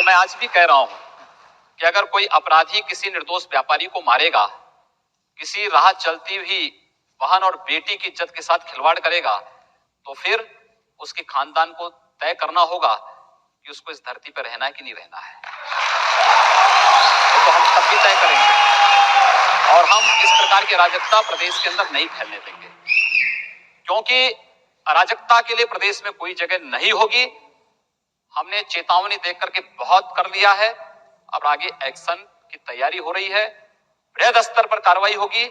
मैं आज भी कह रहा हूं कि अगर कोई अपराधी किसी निर्दोष व्यापारी को मारेगा, किसी राह चलती हुई बहन और बेटी की इज्जत के साथ खिलवाड़ करेगा, तो फिर उसके खानदान को तय करना होगा कि उसको इस धरती पर रहना है कि नहीं रहना है। तो हम तब भी तय करेंगे और हम इस प्रकार की अराजकता प्रदेश के अंदर नहीं फैलने देंगे, क्योंकि अराजकता के लिए प्रदेश में कोई जगह नहीं होगी। हमने चेतावनी देख करके बहुत कर लिया है, अब आगे एक्शन की तैयारी हो रही है। बृहद स्तर पर कार्रवाई होगी।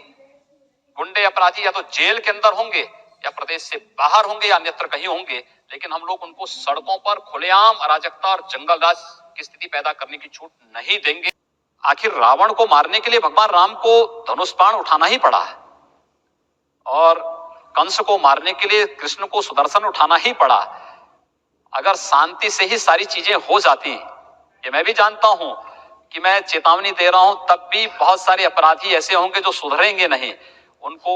गुंडे अपराधी या तो जेल के अंदर होंगे या प्रदेश से बाहर होंगे या अन्यत्र कहीं होंगे, लेकिन हम लोग उनको सड़कों पर खुलेआम अराजकता और जंगल राज की स्थिति पैदा करने की छूट नहीं देंगे। आखिर रावण को मारने के लिए भगवान राम को धनुष बाण उठाना ही पड़ा और कंस को मारने के लिए कृष्ण को सुदर्शन उठाना ही पड़ा। अगर शांति से ही सारी चीजें हो जाती, ये मैं भी जानता हूं कि मैं चेतावनी दे रहा हूं, तब भी बहुत सारे अपराधी ऐसे होंगे जो सुधरेंगे नहीं। उनको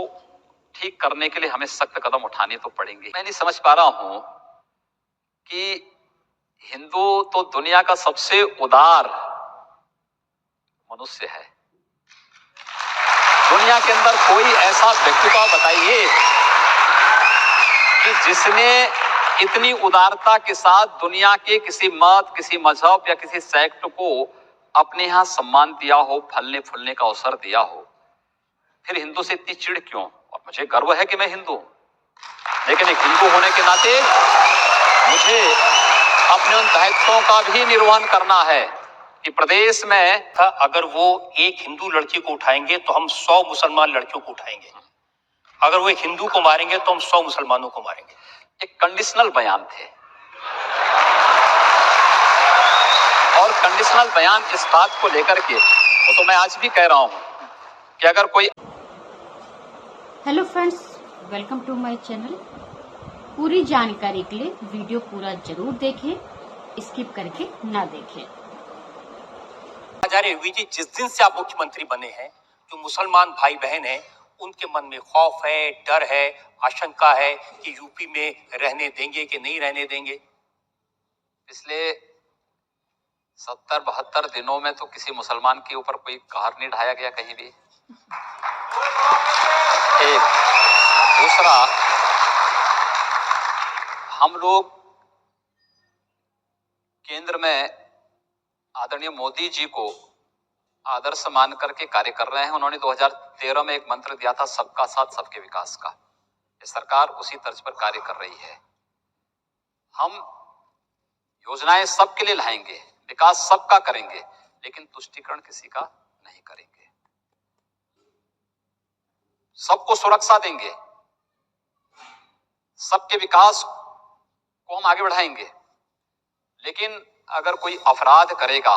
ठीक करने के लिए हमें सख्त कदम उठाने तो पड़ेंगे। मैं नहीं समझ पा रहा हूं कि हिंदू तो दुनिया का सबसे उदार मनुष्य है। दुनिया के अंदर कोई ऐसा व्यक्तित्व बताइए कि जिसने इतनी उदारता के साथ दुनिया के किसी मत, किसी मजहब या किसी सेक्ट को अपने यहां सम्मान दिया हो, फलने फूलने का अवसर दिया हो। फिर हिंदू से इतनी चिढ़ क्यों? और मुझे गर्व है कि मैं हिंदू हूं, लेकिन एक हिंदू होने के नाते मुझे अपने उन दायित्वों का भी निर्वहन करना है कि प्रदेश में अगर वो एक हिंदू लड़की को उठाएंगे तो हम 100 मुसलमान लड़कियों को उठाएंगे। अगर वो एक हिंदू को मारेंगे तो हम 100 मुसलमानों को मारेंगे। एक कंडीशनल बयान थे और कंडीशनल बयान इस बात को लेकर के तो मैं आज भी कह रहा हूं कि अगर कोई। Hello friends, welcome to my channel. पूरी जानकारी के लिए वीडियो पूरा जरूर देखें, स्किप करके ना देखें। आचार्य जी, जिस दिन से आप मुख्यमंत्री बने हैं, जो मुसलमान भाई बहन हैं, उनके मन में खौफ है, डर है, आशंका है कि यूपी में रहने देंगे कि नहीं रहने देंगे। पिछले 70-72 दिनों में तो किसी मुसलमान के ऊपर कोई कहर नहीं ढाया गया कहीं भी। एक दूसरा, हम लोग केंद्र में आदरणीय मोदी जी को आदर्श मान करके कार्य कर रहे हैं। उन्होंने 2013 में एक मंत्र दिया था, सबका साथ सबके विकास का। ये सरकार उसी तर्ज पर कार्य कर रही है। हम योजनाएं सबके लिए लाएंगे, विकास सबका करेंगे, लेकिन तुष्टीकरण किसी का नहीं करेंगे। सबको सुरक्षा देंगे, सबके विकास को हम आगे बढ़ाएंगे, लेकिन अगर कोई अपराध करेगा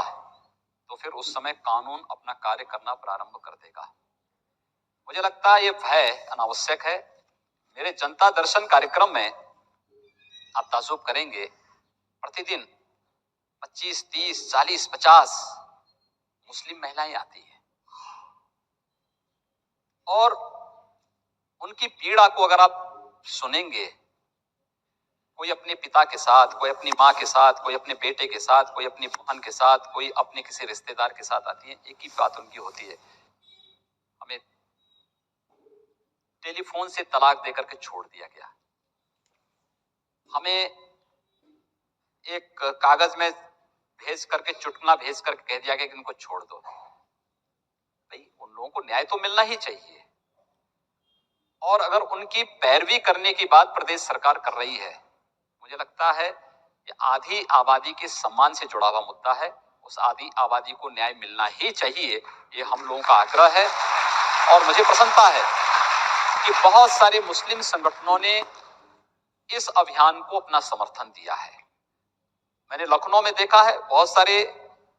तो फिर उस समय कानून अपना कार्य करना प्रारंभ कर देगा। मुझे लगता है ये भय अनावश्यक है। मेरे जनता दर्शन कार्यक्रम में आप ताज्जुब करेंगे, प्रतिदिन 25, 30, 40, 50 मुस्लिम महिलाएं आती हैं और उनकी पीड़ा को अगर आप सुनेंगे, कोई अपने पिता के साथ, कोई अपनी माँ के साथ, कोई अपने बेटे के साथ, कोई अपनी बहन के साथ, कोई अपने किसी रिश्तेदार के साथ आती है, एक ही बात उनकी होती है, हमें टेलीफोन से तलाक देकर के छोड़ दिया गया, हमें एक कागज में भेज करके, चुटकुला भेज करके कह दिया गया कि इनको छोड़ दो। भाई, उन लोगों को न्याय तो मिलना ही चाहिए। और अगर उनकी पैरवी करने की बात प्रदेश सरकार कर रही है, मुझे लगता है कि आधी आबादी के सम्मान से जुड़ा हुआ मुद्दा है। उस आधी आबादी को न्याय मिलना ही चाहिए, ये हम लोगों का आग्रह है। और मुझे प्रसन्नता है कि बहुत सारे मुस्लिम संगठनों ने इस अभियान को अपना समर्थन दिया है। मैंने लखनऊ में देखा है, बहुत सारे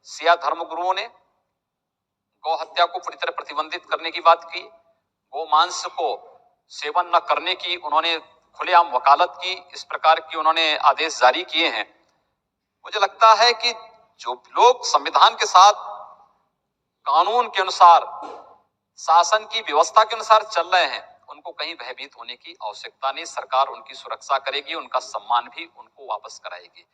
सिया धर्मगुरुओं ने गौ हत्या को पूरी तरह प्रतिबंधित करने की बात की, गौ मांस को सेवन न करने की उन्होंने खुलेआम वकालत की, इस प्रकार की उन्होंने आदेश जारी किए हैं। मुझे लगता है कि जो लोग संविधान के साथ, कानून के अनुसार, शासन की व्यवस्था के अनुसार चल रहे हैं, उनको कहीं भयभीत होने की आवश्यकता नहीं। सरकार उनकी सुरक्षा करेगी, उनका सम्मान भी उनको वापस कराएगी।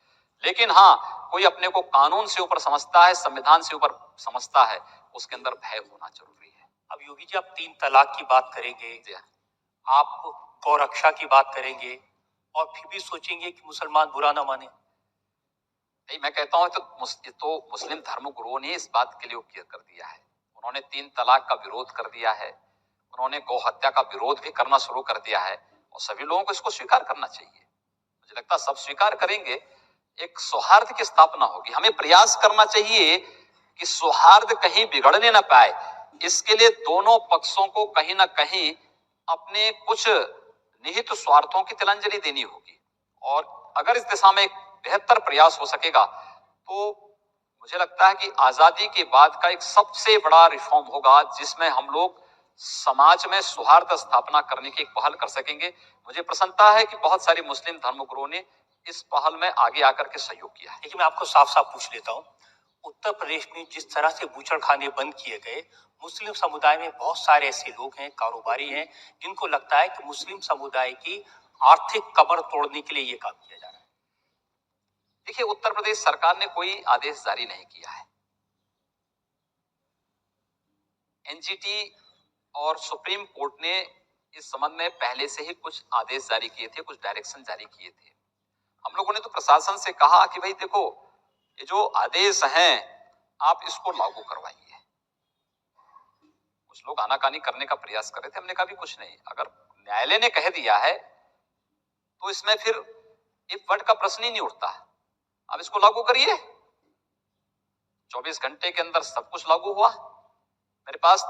लेकिन हाँ, कोई अपने को कानून से ऊपर समझता है, संविधान से ऊपर समझता है, उसके अंदर भय होना जरूरी है। अब योगी जी, आप 3 तलाक की बात करेंगे, जी हाँ। आप गौरक्षा की बात करेंगे और फिर भी सोचेंगे कि मुसलमान बुरा ना माने। नहीं, मैं कहता हूं तो मुस्लिम धर्मगुरुओं ने इस बात के लिए उपयोग कर दिया है। उन्होंने 3 तलाक का विरोध कर दिया है, उन्होंने गौ हत्या का विरोध भी करना शुरू कर दिया है, और सभी लोगों को इसको स्वीकार करना चाहिए। मुझे लगता है सब स्वीकार करेंगे, एक सौहार्द की स्थापना होगी। हमें प्रयास करना चाहिए कि सौहार्द कहीं बिगड़ने ना पाए। इसके लिए दोनों पक्षों को कहीं ना कहीं अपने कुछ निहित स्वार्थों की तिलांजलि देनी होगी, और अगर इस दिशा में एक बेहतर प्रयास हो सकेगा तो मुझे लगता है कि आजादी के बाद का एक सबसे बड़ा रिफॉर्म होगा, जिसमें हम लोग समाज में सौहार्द स्थापना करने की एक पहल कर सकेंगे। मुझे प्रसन्नता है कि बहुत सारे मुस्लिम धर्मगुरुओं ने इस पहल में आगे आकर के सहयोग किया है। देखिए, मैं आपको साफ साफ पूछ लेता हूँ, उत्तर प्रदेश में जिस तरह से बूचड़खाने बंद किए गए, मुस्लिम समुदाय में बहुत सारे ऐसे लोग हैं, कारोबारी हैं, जिनको लगता है कि मुस्लिम समुदाय की आर्थिक कमर तोड़ने के लिए ये काम किया जा रहा है। देखिए, उत्तर प्रदेश सरकार ने कोई आदेश जारी नहीं किया है। एनजीटी और सुप्रीम कोर्ट ने इस संबंध में पहले से ही कुछ आदेश जारी किए थे, कुछ डायरेक्शन जारी किए थे। हम लोगों ने तो प्रशासन से कहा कि भाई देखो, ये जो आदेश हैं आप इसको लागू करवाइए। कुछ लोग आनाकानी करने का प्रयास कर रहे थे, हमने कहा भी कुछ नहीं, अगर न्यायालय ने कह दिया है तो इसमें फिर इफ बट का प्रश्न ही नहीं उठता। अब इसको लागू करिए, 24 घंटे के अंदर सब कुछ लागू हुआ। मेरे पास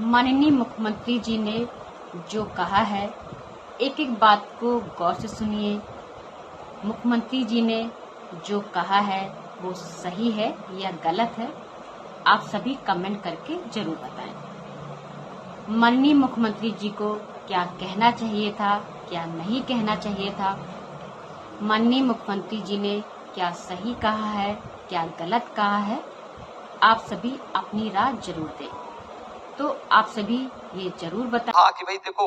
माननीय मुख्यमंत्री जी ने जो कहा है, एक एक बात को गौर से सुनिए। मुख्यमंत्री जी ने जो कहा है वो सही है या गलत है, आप सभी कमेंट करके जरूर बताएं। माननीय मुख्यमंत्री जी को क्या कहना चाहिए था, क्या नहीं कहना चाहिए था, माननीय मुख्यमंत्री जी ने क्या सही कहा है, क्या गलत कहा है, आप सभी अपनी राय जरूर दें। तो आप सभी ये जरूर बताएं। हाँ कि भाई देखो,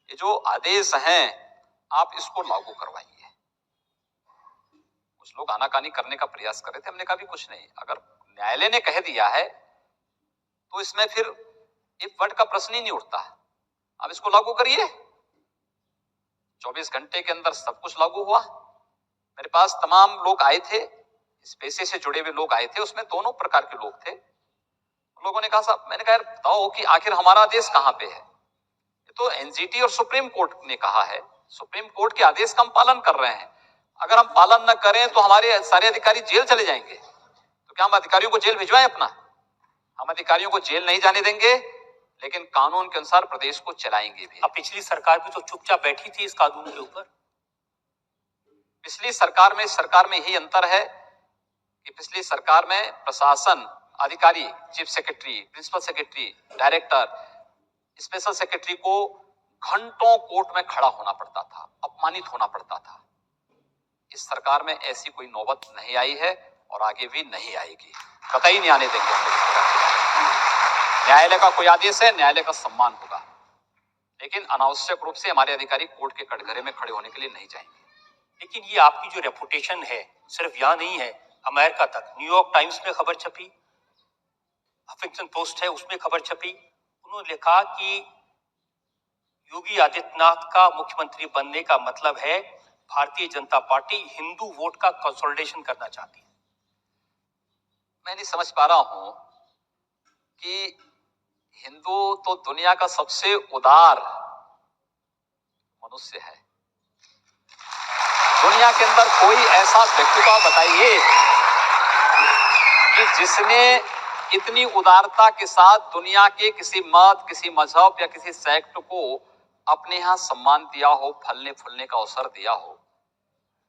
ये जो आदेश हैं आप इसको लागू करवाइए। कुछ लोग आनाकानी करने का प्रयास कर रहे थे, हमने कहा भी कुछ नहीं, अगर न्यायालय ने कह दिया है तो इसमें फिर इफ बट का प्रश्न ही नहीं उठता। अब इसको लागू करिए, 24 घंटे के अंदर सब कुछ लागू हुआ। मेरे पास तमाम लोग आए थे, इस पेशे से जुड़े हुए लोग आए थे, उसमें दोनों प्रकार के लोग थे। लोगों ने कहा साहब, मैंने कहा यार बताओ कि आखिर हमारा आदेश कहां पे है। ये तो एनजीटी और सुप्रीम कोर्ट ने कहा है, सुप्रीम कोर्ट के आदेश का हम पालन कर रहे हैं। अगर हम पालन न करें तो हमारे सारे अधिकारी जेल चले जाएंगे, तो क्या हम अधिकारियों को जेल भिजवाएं अपना? हम अधिकारियों को जेल नहीं जाने देंगे, लेकिन कानून के अनुसार प्रदेश को चलाएंगे भी। अब पिछली सरकार भी तो चुपचाप बैठी थी इस कानून के ऊपर। पिछली सरकार में इस सरकार में यही अंतर है कि पिछली सरकार में प्रशासन अधिकारी, chief secretary, principal secretary, director, special secretary को घंटों कोर्ट में खड़ा होना पड़ता था, अपमानित होना पड़ता था। इस सरकार में ऐसी कोई नौबत नहीं आई है और आगे भी नहीं आएगी, कतई नहीं आने देंगे हम लोग। न्यायालय का कोई आदेश है, न्यायालय का सम्मान होगा, लेकिन अनावश्यक रूप से हमारे अधिकारी कोर्ट के कटघरे में खड़े होने के लिए नहीं जाएंगे। लेकिन ये आपकी जो रेपुटेशन है, सिर्फ यहाँ नहीं है, अमेरिका तक, न्यूयॉर्क टाइम्स में खबर छपी, हफिंगटन पोस्ट है उसमें खबर छपी। उन्होंने लिखा कि योगी आदित्यनाथ का मुख्यमंत्री बनने का मतलब है भारतीय जनता पार्टी हिंदू वोट का कंसोलिडेशन करना चाहती है। मैं नहीं समझ पा रहा हूं कि हिंदू तो दुनिया का सबसे उदार मनुष्य है। दुनिया के अंदर कोई ऐसा व्यक्तित्व बताइए कि जिसने इतनी उदारता के साथ दुनिया के किसी मत, किसी मजहब या किसी सेक्ट को अपने यहां सम्मान दिया हो, फलने फूलने का अवसर दिया हो।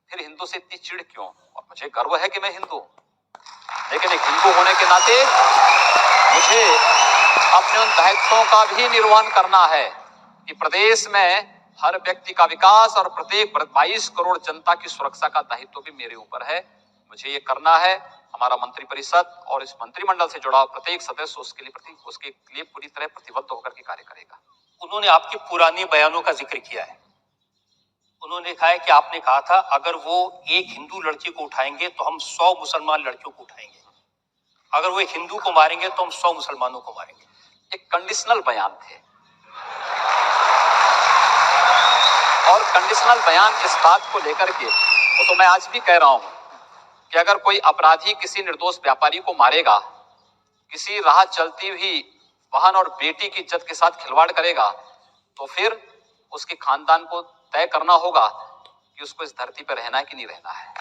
फिर हिंदू से इतनी चिढ़ क्यों? और मुझे गर्व है कि मैं हिंदू हूं, लेकिन एक हिंदू होने के नाते मुझे अपने उन दायित्वों का भी निर्वहन करना है कि प्रदेश में हर व्यक्ति का विकास और प्रत्येक 22 करोड़ जनता की सुरक्षा का दायित्व भी मेरे ऊपर है। मुझे ये करना है। हमारा मंत्रिपरिषद और इस मंत्रिमंडल से जुड़ा प्रत्येक सदस्य उसके लिए पूरी तरह प्रतिबद्ध होकर के कार्य करेगा। उन्होंने आपके पुराने बयानों का जिक्र किया है। उन्होंने कहा है कि आपने कहा था अगर वो एक हिंदू लड़की को उठाएंगे तो हम 100 मुसलमान लड़कियों को उठाएंगे, अगर वो एक हिंदू को मारेंगे तो हम 100 मुसलमानों को मारेंगे। एक कंडीशनल बयान थे और कंडीशनल बयान इस बात को लेकर के, वो तो मैं आज भी कह रहा हूं कि अगर कोई अपराधी किसी निर्दोष व्यापारी को मारेगा, किसी राह चलती हुई बहन और बेटी की इज्जत के साथ खिलवाड़ करेगा, तो फिर उसके खानदान को तय करना होगा कि उसको इस धरती पर रहना है कि नहीं रहना है।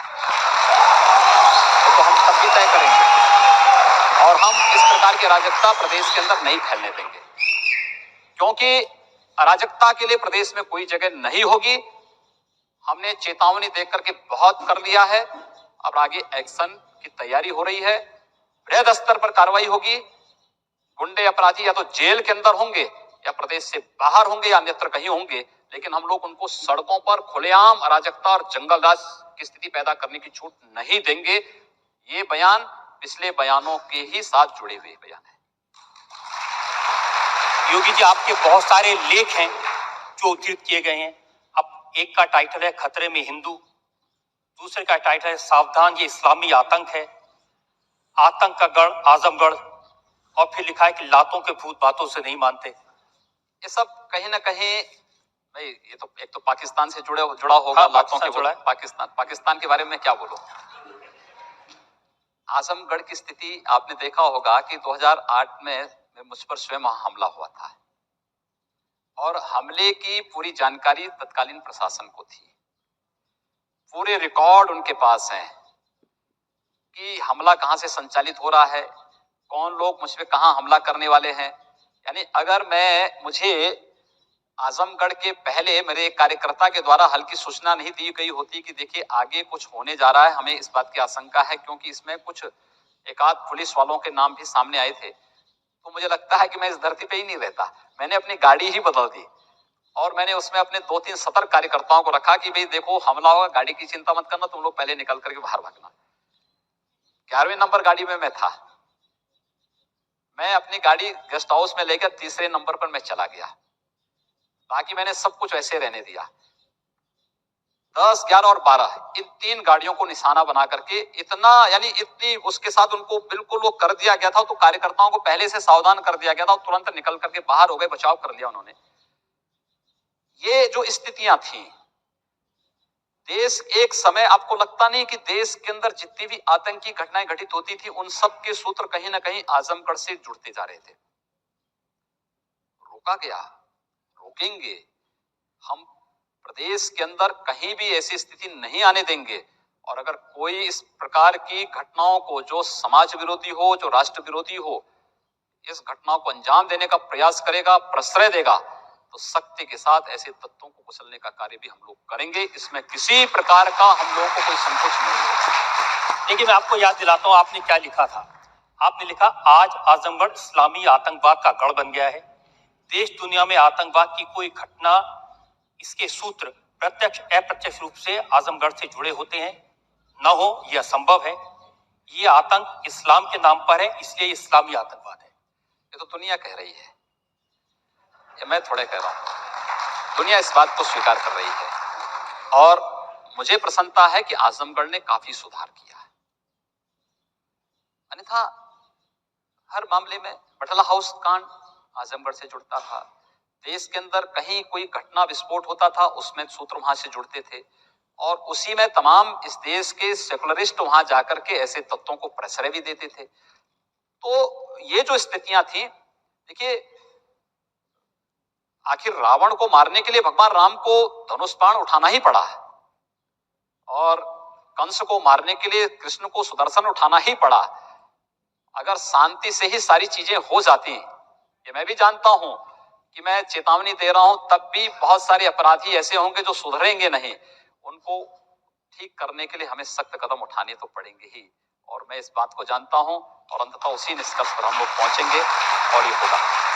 तो हम तब भी तय करेंगे और हम इस प्रकार की अराजकता प्रदेश के अंदर नहीं फैलने देंगे, क्योंकि अराजकता के लिए प्रदेश में कोई जगह नहीं होगी। हमने चेतावनी देख करके बहुत कर लिया है, अब आगे एक्शन की तैयारी हो रही है, बृहद स्तर पर कार्रवाई होगी। गुंडे अपराधी या तो जेल के अंदर होंगे या प्रदेश से बाहर होंगे या अन्यत्र कहीं होंगे, लेकिन हम लोग उनको सड़कों पर खुलेआम अराजकता और जंगल राज की स्थिति पैदा करने की छूट नहीं देंगे। ये बयान पिछले बयानों के ही साथ जुड़े हुए बयान है। योगी जी, आपके बहुत सारे लेख हैं जो उद्धृत किए गए हैं। अब एक का टाइटल है खतरे में हिंदू, दूसरे का टाइटल है सावधान ये इस्लामी आतंक है, आतंक का गढ़ आजमगढ़, और फिर लिखा है कि लातों के भूत बातों से नहीं मानते। ये सब कहीं ना कहीं भाई, ये तो एक तो पाकिस्तान से जुड़ा होगा। हाँ, लातों के जुड़ा है। पाकिस्तान के बारे में क्या बोलो। आजमगढ़ की स्थिति आपने देखा होगा कि 2008 में मुझ पर स्वयं हमला हुआ था और हमले की पूरी जानकारी तत्कालीन प्रशासन को थी। पूरे रिकॉर्ड उनके पास हैं कि हमला कहां से संचालित हो रहा है, कौन लोग मुझ पे कहां हमला करने वाले हैं। यानी अगर मुझे आजमगढ़ के पहले मेरे एक कार्यकर्ता के द्वारा हल्की सूचना नहीं दी गई होती कि देखिए आगे कुछ होने जा रहा है, हमें इस बात की आशंका है, क्योंकि इसमें कुछ एकाध पुलिस वालों के नाम भी सामने आए थे, तो मुझे लगता है कि मैं इस धरती पे ही नहीं रहता। मैंने अपनी गाड़ी ही बदल दी और मैंने उसमें अपने 2-3 सतर्क कार्यकर्ताओं को रखा कि भाई देखो हमला होगा, गाड़ी की चिंता मत करना, तुम लोग पहले निकल करके बाहर भागना। 11वें नंबर गाड़ी में मैं था। मैं अपनी गाड़ी गेस्ट हाउस में लेकर 3रे नंबर पर मैं चला गया। बाकी मैंने सब कुछ वैसे रहने दिया। 10, 11 और 12 इन 3 गाड़ियों को निशाना बना करके इतना, यानी इतनी उसके साथ उनको बिल्कुल वो कर दिया गया था, तो कार्यकर्ताओं को पहले से सावधान कर दिया गया था, तुरंत निकल करके बाहर हो गए, बचाव कर लिया उन्होंने। ये जो स्थितियां थी, देश एक समय, आपको लगता नहीं कि देश के अंदर जितनी भी आतंकी घटनाएं घटित होती थी उन सब के सूत्र कहीं ना कहीं आजमगढ़ से जुड़ते जा रहे थे। रोका गया, रोकेंगे, हम प्रदेश के अंदर कहीं भी ऐसी स्थिति नहीं आने देंगे। और अगर कोई इस प्रकार की घटनाओं को, जो समाज विरोधी हो, जो राष्ट्र विरोधी हो, इस घटनाओं को अंजाम देने का प्रयास करेगा, प्रश्रय देगा, तो सख्ती के साथ ऐसे तत्वों को कुचलने का कार्य भी हम लोग करेंगे। इसमें किसी प्रकार का हम लोगों को कोई संकोच नहीं है। देखिए, मैं आपको याद दिलाता हूं आपने क्या लिखा था। आपने लिखा आज आजमगढ़ इस्लामी आतंकवाद का गढ़ बन गया है। देश दुनिया में आतंकवाद की कोई घटना, इसके सूत्र प्रत्यक्ष अप्रत्यक्ष रूप से आजमगढ़ से जुड़े होते हैं। न हो यह असंभव है। ये आतंक इस्लाम के नाम पर है, इसलिए इस्लामी आतंकवाद है। ये तो दुनिया कह रही है, ये मैं थोड़े कह रहा हूं। दुनिया इस बात को स्वीकार कर रही है और मुझे प्रसन्नता है कि आजमगढ़ ने काफी सुधार किया है। अन्यथा हर मामले में बटला हाउस कांड आजमगढ़ से जुड़ता था। देश के अंदर कहीं कोई घटना विस्फोट होता था, उसमें सूत्र वहां से जुड़ते थे और उसी में तमाम इस देश के सेकुलरिस्ट वहां जाकर के ऐसे तत्वों को प्रश्रय भी देते थे। तो ये जो स्थितियां थी, देखिए आखिर रावण को मारने के लिए भगवान राम को धनुष बाण उठाना ही पड़ा और कंस को मारने के लिए कृष्ण को सुदर्शन उठाना ही पड़ा। अगर शांति से ही सारी चीजें हो जाती, ये मैं भी जानता हूं कि मैं चेतावनी दे रहा हूं, तब भी बहुत सारे अपराधी ऐसे होंगे जो सुधरेंगे नहीं। उनको ठीक करने के लिए हमें सख्त कदम उठाने तो पड़ेंगे ही, और मैं इस बात को जानता हूं और अंततः उसी निष्कर्ष पर हम लोग पहुंचेंगे और ये होगा।